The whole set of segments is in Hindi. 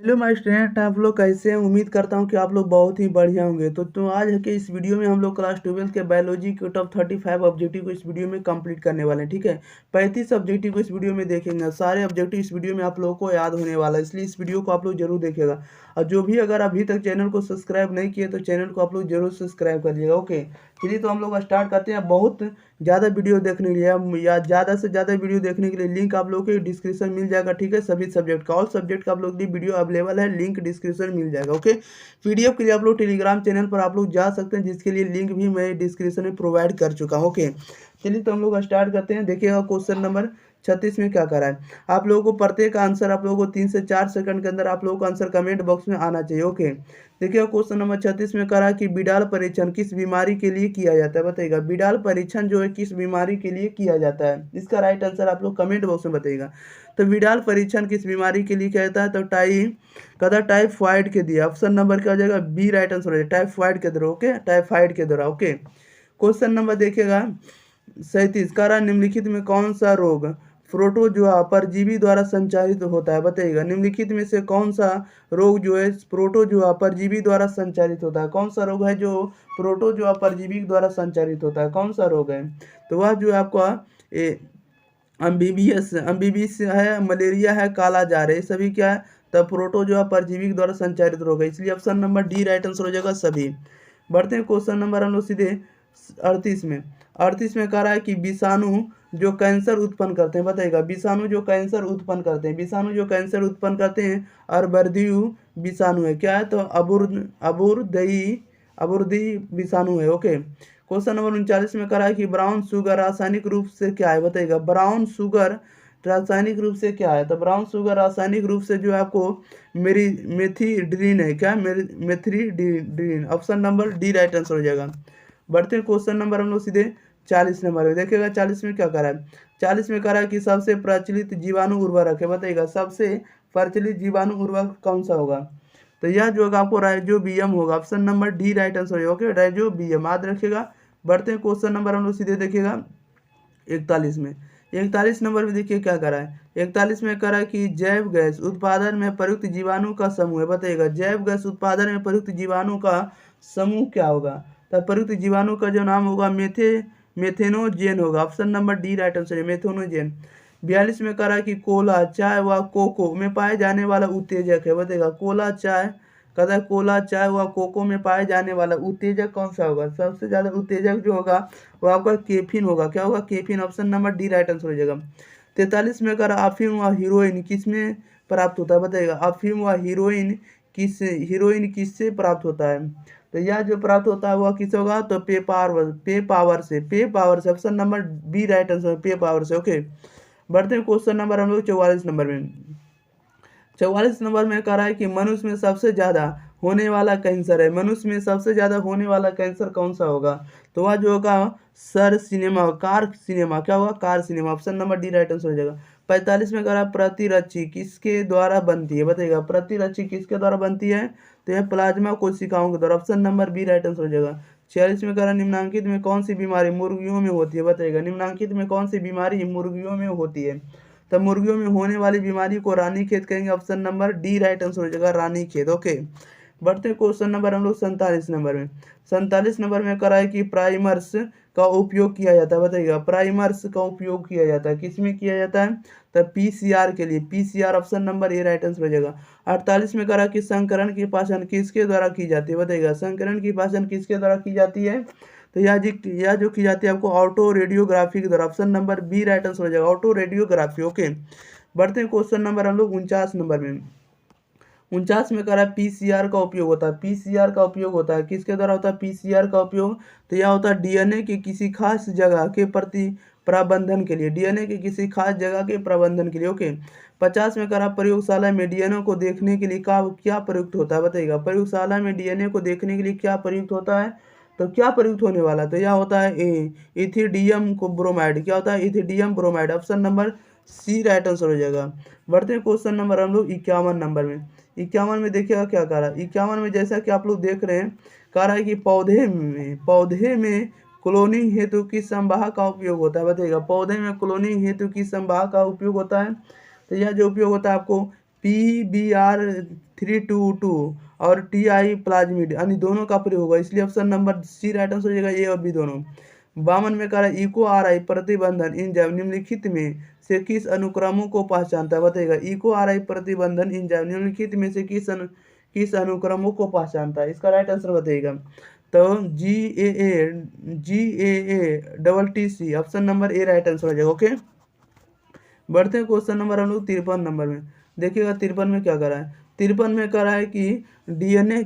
हेलो माय स्टूडेंट, आप लोग कैसे हैं? उम्मीद करता हूं कि आप लोग बहुत ही बढ़िया होंगे। तो आज के इस वीडियो में हम लोग क्लास 12 के बायोलॉजी के टॉप 35 ऑब्जेक्टिव को इस वीडियो में कंप्लीट करने वाले हैं। ठीक है, 35 ऑब्जेक्टिव को इस वीडियो में देखेंगे। सारे ऑब्जेक्टिव इस वीडियो में आप लोगों को याद होने वाला है, इसलिए इस वीडियो को आप लोग जरूर देखिएगा। और जो भी अगर अभी तक चैनल को सब्सक्राइब नहीं किए तो चैनल को आप लोग जरूर सब्सक्राइब करिएगा। ओके, चलिए तो हम लोग स्टार्ट करते हैं। बहुत ज़्यादा वीडियो देखने के लिए या ज़्यादा से ज़्यादा वीडियो देखने के लिए लिंक आप लोग के डिस्क्रिप्शन मिल जाएगा। ठीक है, सभी सब्जेक्ट का, ऑल सब्जेक्ट का आप लोग की वीडियो अवेलेबल है, लिंक डिस्क्रिप्शन मिल जाएगा। ओके, पीडीएफ के लिए आप लोग टेलीग्राम चैनल पर आप लोग जा सकते हैं, जिसके लिए लिंक भी मैं डिस्क्रिप्शन में प्रोवाइड कर चुका हूँ। ओके, चलिए तो हम लोग स्टार्ट करते हैं। देखिएगा क्वेश्चन नंबर 36 में क्या करा है। आप लोगों को प्रत्येक आंसर आप लोगों को 3 से 4 सेकंड के अंदर आप लोगों को आंसर कमेंट बॉक्स में आना चाहिए। ओके, देखिए क्वेश्चन नंबर 36 में करा कि बिडाल परीक्षण किस बीमारी के लिए किया जाता है, बताइएगा। बिडाल परीक्षण जो है किस बीमारी के लिए किया जाता है, इसका राइट आंसर आप लोग कमेंट बॉक्स में बताइएगा। तो बिडाल परीक्षण किस बीमारी के लिए किया जाता है, तो टाइफाइड के दिया। ऑप्शन नंबर क्या हो जाएगा? बी राइट आंसर हो जाएगा, टाइफाइड के द्वारा। ओके, टाइफाइड के द्वारा। ओके, क्वेश्चन नंबर देखिएगा 37 करा निम्नलिखित में कौन सा रोग प्रोटोजोआ परजीवी द्वारा संचारित होता है, बताइएगा। निम्नलिखित में से कौन सा रोग जो है प्रोटोजोआ परजीवी द्वारा संचारित होता है? कौन सा रोग है जो प्रोटोजोआ परजीवी द्वारा संचारित होता है? कौन सा रोग है? तो वह जो है आपका अम्बीबियस है, मलेरिया है, काला जार है, ये सभी क्या है? तब प्रोटोजोआ परजीवी द्वारा संचारित रोग है, इसलिए option number D right answer हो जाएगा सभी। बढ़ते हैं क्वेश्चन नंबर हम लोग सीधे 38 में। 38 में कह रहा है कि विषाणु जो कैंसर उत्पन्न करते हैं, बताइएगा। विषाणु जो कैंसर उत्पन्न करते हैं, विषाणु जो कैंसर उत्पन्न करते हैं अर्बुदीय विषाणु है, क्या है? तो अबुर्दीय विषाणु है। ओके, क्वेश्चन नंबर 39 में करा है कि ब्राउन शुगर रासायनिक रूप से क्या है, बताइएगा। ब्राउन शुगर रासायनिक रूप से क्या है? तो ब्राउन शुगर रासायनिक रूप से जो है आपको मेरी मेथिड्रीन है, क्या? Methedrine. Option number D right answer हो जाएगा। बढ़ते हैं क्वेश्चन नंबर हम लोग सीधे 40 नंबर में। देखिएगा 40 में क्या करा है। 40 में करा है कि सबसे प्रचलित जीवाणु उर्वरक है, बताइएगा। सबसे प्रचलित जीवाणु उर्वरक कौन सा होगा? तो यह जो होगा आपको राइजोबियम होगा, option number D right answer होगा। ओके, राइजोबियम याद रखिएगा। बढ़ते हैं क्वेश्चन नंबर हम लोग सीधे देखिएगा 41 में। 41 नंबर में देखिए क्या करा है। 41 में करा है कि जैव गैस उत्पादन में प्रयुक्त जीवाणु का समूह है, बताइएगा। जैव गैस उत्पादन में प्रयुक्त जीवाणु का समूह क्या होगा? तो प्रयुक्त जीवाणु का जो नाम होगा मेथेनोजेन होगा, option number D right answer है, मेथेनोजेन। 42 में करा कि कोला, चाय व कोको में पाए जाने वाला उत्तेजक है, बताइएगा। कोला, चाय, कहता है कोला, चाय व कोको में पाए जाने वाला उत्तेजक कौन सा होगा? सबसे ज्यादा उत्तेजक जो होगा वो आपका केफिन होगा, क्या होगा? Caffeine. Option number D right answer हो जाएगा। 43 में करा अफीम व हीरोइन किसमें प्राप्त होता है, बताइएगा। अफीम व हीरोइन किससे प्राप्त होता है? तो यह जो प्राप्त होता है वह किस होगा? तो पे पावर से। Option number B right answer, पे पावर से। ओके, बढ़ते हैं क्वेश्चन नंबर हम लोग 44 नंबर में। 44 नंबर में कह रहा है कि मनुष्य में सबसे ज्यादा होने वाला कैंसर है, मनुष्य में सबसे ज्यादा होने वाला कैंसर कौन सा होगा? तो वह जो होगा सर सिनेमा, कार सिनेमा, क्या होगा? Car cinema. Option number D right answer हो जाएगा। 45 में कह रहा है प्रतिरक्षी किसके द्वारा बनती है, बताइएगा। प्रतिरक्षी किसके द्वारा बनती है? तो यह प्लाज्मा कोशिकाओं के द्वारा, option number B right answer हो जाएगा। 46 में कह रहा है निम्नांकित में कौन सी बीमारी मुर्गियों में होती है, बताइएगा। निम्नांकित में कौन सी बीमारी मुर्गियों में होती है? तब मुर्गियों में होने वाली बीमारी को रानीखेत कहेंगे, option number D right answer हो जाएगा, रानीखेत। ओके, बढ़ते हैं क्वेश्चन नंबर हम लोग 47 नंबर में। 47 नंबर में करा है कि प्राइमर्स का उपयोग किया जाता है, बताइएगा। प्राइमर्स का उपयोग किया जाता है, किसमें किया जाता है? तब पीसीआर के लिए, PCR. Option number A right answer हो जाएगा। 48 में करा कि संकरण की पहचान किसके द्वारा की जाती है, बताइएगा। संकरण की पहचान किसके द्वारा की जाती है? तो यह जो की जाती है आपको ऑटो रेडियोग्राफी के द्वारा, option number B right answer हो जाएगा, ऑटो रेडियोग्राफी। ओके, बढ़ते हैं क्वेश्चन नंबर हम लोग 49 नंबर में। 49 में करा पीसीआर का उपयोग होता है, पीसीआर का उपयोग होता है किसके द्वारा होता है? पीसीआर का उपयोग तो यह होता है डीएनए की किसी खास जगह के प्रति प्रबंधन के लिए, डीएनए की किसी खास जगह के प्रबंधन के लिए। ओके, 50 में करा प्रयोगशाला में डीएनए को देखने के लिए क्या प्रयुक्त होता है, बताइएगा। प्रयोगशाला में डीएनए को देखने के लिए क्या प्रयुक्त होता है? तो क्या प्रयुक्त होने वाला है? तो यह होता है ए इथिडियम को ब्रोमाइड, क्या होता है? Ethidium bromide. Option number C right answer हो जाएगा। बढ़ते हैं क्वेश्चन नंबर हम लोग 51 नंबर में। 51 में देखिएगा क्या कह रहा है। 51 में जैसा कि आप लोग देख रहे हैं, कह रहा है कि पौधे में क्लोनिंग हेतु किस संवाह का उपयोग होता है, बताइएगा। पौधे में क्लोनिंग हेतु किस संवाह का उपयोग होता है? तो यह जो उपयोग होता है आपको PBr322 और TI प्लाज्मिड यानी दोनों का प्रयोग होगा, इसलिए option number C right answer हो जाएगा, ए और बी दोनों। 52 में कह रहा है इको आर आई प्रतिबंधन इंजाइम निम्नलिखित में से किस अनुक्रमों को पहचानता है, बताइएगा। इको आर आई प्रतिबंधन इंजाइम निम्नलिखित में से किस अनुक्रमों को पहचानता है, इसका राइट आंसर बताइएगा। तो GAA/TC option number A right answer हो जाएगा। ओके, बढ़ते हैं क्वेश्चन नंबर हम लोग 53 नंबर में। देखिएगा 53 में क्या करा है। 53 में करा है कि डीएनए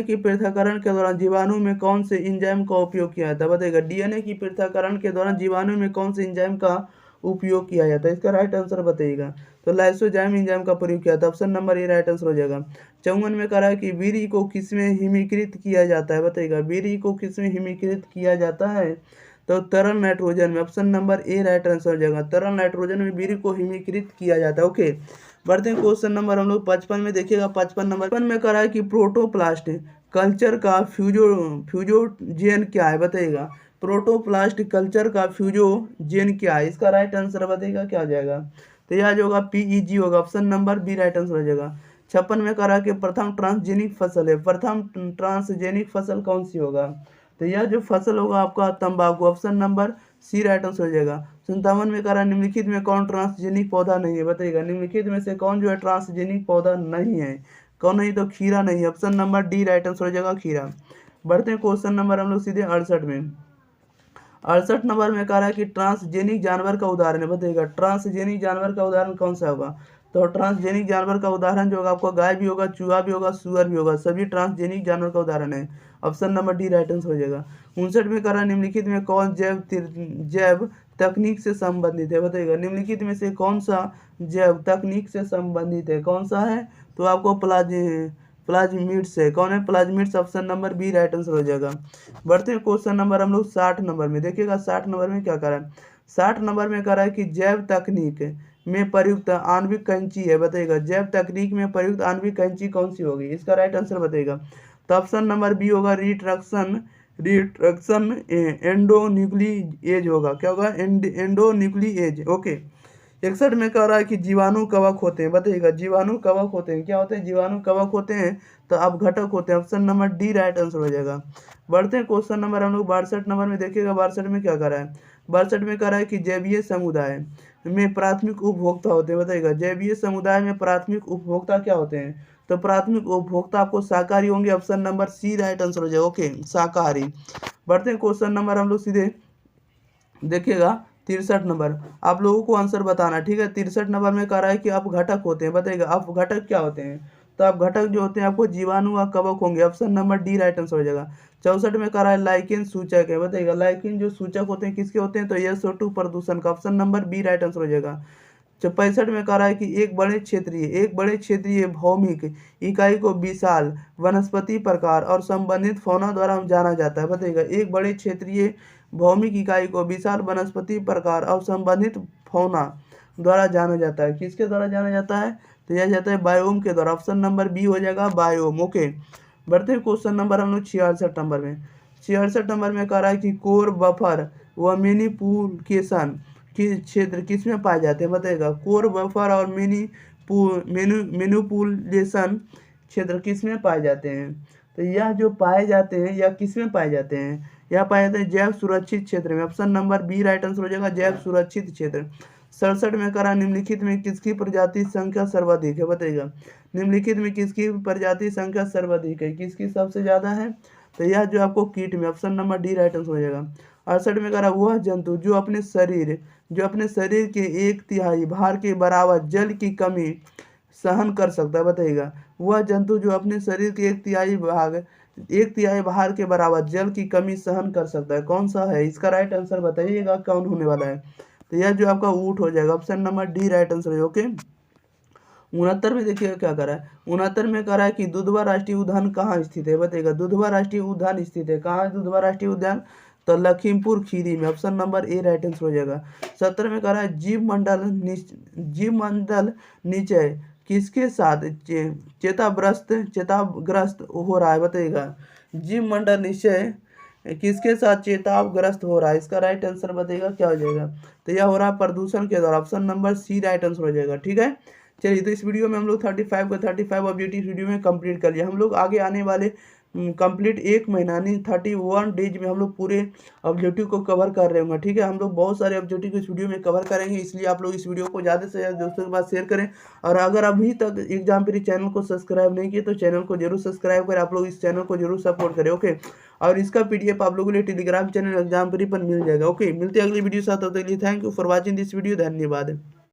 की पृथक्करण के दौरान जीवाणु में कौन से एंजाइम का उपयोग किया जाता है, बताइएगा। डीएनए की पृथक्करण के दौरान जीवाणु में कौन से एंजाइम का उपयोग किया जाता है, इसका राइट आंसर बताइएगा। तो लाइसोजाइम एंजाइम का प्रयोग किया था, option number A right answer हो जाएगा। 54 में करा है कि वीर्य को किसमें हिमीकृत किया जाता है, बताइएगा। वीर्य को किसमें हिमीकृत किया जाता है, तो तरल नाइट्रोजन में, option number A right answer हो जाएगा। तरल नाइट्रोजन में वीर्य को हिमीकृत किया जाता है। ओके, बढ़ते हैं क्वेश्चन नंबर हम लोग 55 में। देखिएगा 55 नंबर में करा है कि प्रोटोप्लास्ट कल्चर का फ्यूजोजेन क्या है, बताइएगा। प्रोटोप्लास्ट कल्चर का फ्यूजोजेन क्या है, इसका राइट आंसर बताइएगा क्या हो जाएगा। तो यह जो होगा PEG होगा, option number B right answer हो जाएगा। 56 में करा कि प्रथम ट्रांसजेनिक फसल है, प्रथम ट्रांसजेनिक फसल कौन सी होगा, तो यह जो फसल होगा आपका तंबाकू, option number C right answer हो जाएगा। 57 में कह रहा है निम्नलिखित में कौन ट्रांसजेनिक पौधा नहीं है, बताइएगा। निम्नलिखित में से कौन जो है ट्रांसजेनिक पौधा नहीं है, कौन नहीं, तो खीरा नहीं है, option number D right answer हो जाएगा, खीरा। बढ़ते हैं क्वेश्चन नंबर हम लोग सीधे 68 में। 68 नंबर में कह रहा है कि ट्रांसजेनिक जानवर का उदाहरण है, बताइएगा। ट्रांसजेनिक जानवर का उदाहरण कौन सा होगा, तो ट्रांसजेनिक जानवर का उदाहरण जो होगा आपको गाय भी होगा, चूहा भी होगा, सुअर भी होगा, सभी ट्रांसजेनिक जानवर का उदाहरण है, option number D right answer हो जाएगा। 59 में कह रहा है निम्नलिखित में कौन जैव तकनीक से संबंधित है, बताइएगा। निम्नलिखित में से कौन सा जैव तकनीक से संबंधित है, कौन सा है, तो आपको प्लाज्मिड्स है, कौन है, plasmids, option number B right answer हो जाएगा। बढ़ते हैं क्वेश्चन नंबर हम लोग 60 नंबर में। देखिएगा 60 नंबर में क्या कर रहा है। 60 नंबर में कह रहा है कि जैव तकनीक में प्रयुक्त आणविक कैंची है, बताइएगा। जैव तकनीक में प्रयुक्त आणविक कैंची कौन सी होगी, इसका राइट आंसर बताइएगा। तो ऑप्शन नंबर बी होगा रिट्रक्शन एंडोन्यूक्लिएज होगा, क्या होगा, एंडोन्यूक्लिएज। ओके, 61 में कह रहा है कि जीवाणु कवक होते हैं, बताइएगा। जीवाणु कवक होते हैं, क्या होते हैं, जीवाणु कवक होते हैं, तो अब घटक होते हैं, option number D right answer हो जाएगा। बढ़ते हैं क्वेश्चन नंबर हम लोग 62 नंबर में। देखिएगा 62 में क्या कर रहा है। 62 में कह रहा है कि जैवीय समुदाय में प्राथमिक उपभोक्ता होते हैं, बताइएगा। जैवीय समुदाय में प्राथमिक उपभोक्ता क्या होते हैं, तो प्राथमिक उपभोक्ता आपको शाकाहारी होंगे, option number C right answer हो जाएगा। ओके, शाकाहारी। बढ़ते हैं क्वेश्चन नंबर हम लोग सीधे देखिएगा 63 नंबर। आप लोगों को आंसर बताना, ठीक है। 63 नंबर में कह रहा है कि आप घटक होते हैं, बताइएगा। आप घटक क्या होते हैं, तो आप घटक जो होते हैं आपको जीवाणु व कवक होंगे, option number D right answer हो जाएगा। 64 में कह रहा है लाइकेन सूचक है, बताइएगा। लाइकेन जो सूचक होते हैं किसके होते हैं, तो SO2 प्रदूषण का, option number B right answer हो जाएगा। 65 में कह रहा है कि एक बड़े क्षेत्रीय भौमिक इकाई को विशाल वनस्पति प्रकार और संबंधित फौना द्वारा जाना जाता है, बताइएगा। एक बड़े क्षेत्रीय भौमिक इकाई को विशाल वनस्पति प्रकार और संबंधित फौना द्वारा जाना जाता है, किसके द्वारा जाना जाता है, तो यह जाता है बायोम के द्वारा, ऑप्शन नंबर बी हो जाएगा, बायोम। ओके, बढ़ते हैं क्वेश्चन नंबर हम लोग 66 नंबर में। 66 नंबर में कह रहा है कि कोर बफर व मैनिपुलेशन के क्षेत्र किसमें पाए जाते हैं, बताइएगा। कोर बफर और मैनिपुलेशन क्षेत्र किसमें पाए जाते हैं, तो यह जो पाए जाते हैं यह किसमें पाए जाते हैं, यह पाए जाते हैं जैव सुरक्षित क्षेत्र में, option number B right answer हो जाएगा, जैव सुरक्षित क्षेत्र। 67 में करा निम्नलिखित में किसकी प्रजाति संख्या सर्वाधिक है, बताइएगा। निम्नलिखित में किसकी प्रजाति संख्या सर्वाधिक है, किसकी सबसे ज्यादा है, तो यह जो आपको कीट में, option number D right answer हो जाएगा। 68 में करा वह जंतु जो अपने शरीर के 1/3 भार के बराबर जल की कमी सहन कर सकता है, बताइएगा। वह जंतु जो अपने शरीर के 1/3 भार के बराबर जल की कमी सहन कर सकता है, कौन सा है, इसका राइट आंसर बताइएगा कौन होने वाला है, तो यह जो आपका ऊंट हो जाएगा, option number D right answer है। ओके, 69 में देखिएगा क्या करा है। 69 में करा है कि दुधवा राष्ट्रीय उद्यान कहाँ स्थित है, बताइएगा। दुधवा राष्ट्रीय उद्यान स्थित है, कहाँ है दुधवा राष्ट्रीय उद्यान, तो लखीमपुर खीरी में, option number A right answer हो जाएगा। 70 में करा है जीव मंडल निचय किसके साथ चेताग्रस्त हो रहा है, बताइएगा। जीव मंडल निश्चय किसके साथ चेतावग्रस्त हो रहा है, इसका राइट आंसर बताइएगा क्या हो जाएगा, तो यह हो रहा है प्रदूषण के द्वारा, option number C right answer हो जाएगा, ठीक है। चलिए, तो इस वीडियो में हम लोग 35 का 35 ऑब्जेक्टिव वीडियो में कंप्लीट कर लिया। हम लोग आगे आने वाले कंप्लीट 1 महीना यानी 31 डेज में हम लोग पूरे ऑब्जेक्टिव को कवर कर रहे होंगे। ठीक है, हम लोग बहुत सारे ऑब्जेक्टिव इस वीडियो में कवर करेंगे, इसलिए आप लोग इस वीडियो को ज़्यादा से ज़्यादा दोस्तों के पास शेयर करें। और अगर अभी तक एग्जाम प्री चैनल को सब्सक्राइब नहीं किए तो चैनल को जरूर सब्सक्राइब करें। आप लोग इस चैनल को जरूर सपोर्ट करें। ओके, और इसका पीडीएफ आप लोगों के लिए टेलीग्राम चैनल एग्जाम प्री पर मिल जाएगा। ओके, मिलते हैं अगली वीडियो साथ, होते के लिए thank you for watching this video. धन्यवाद।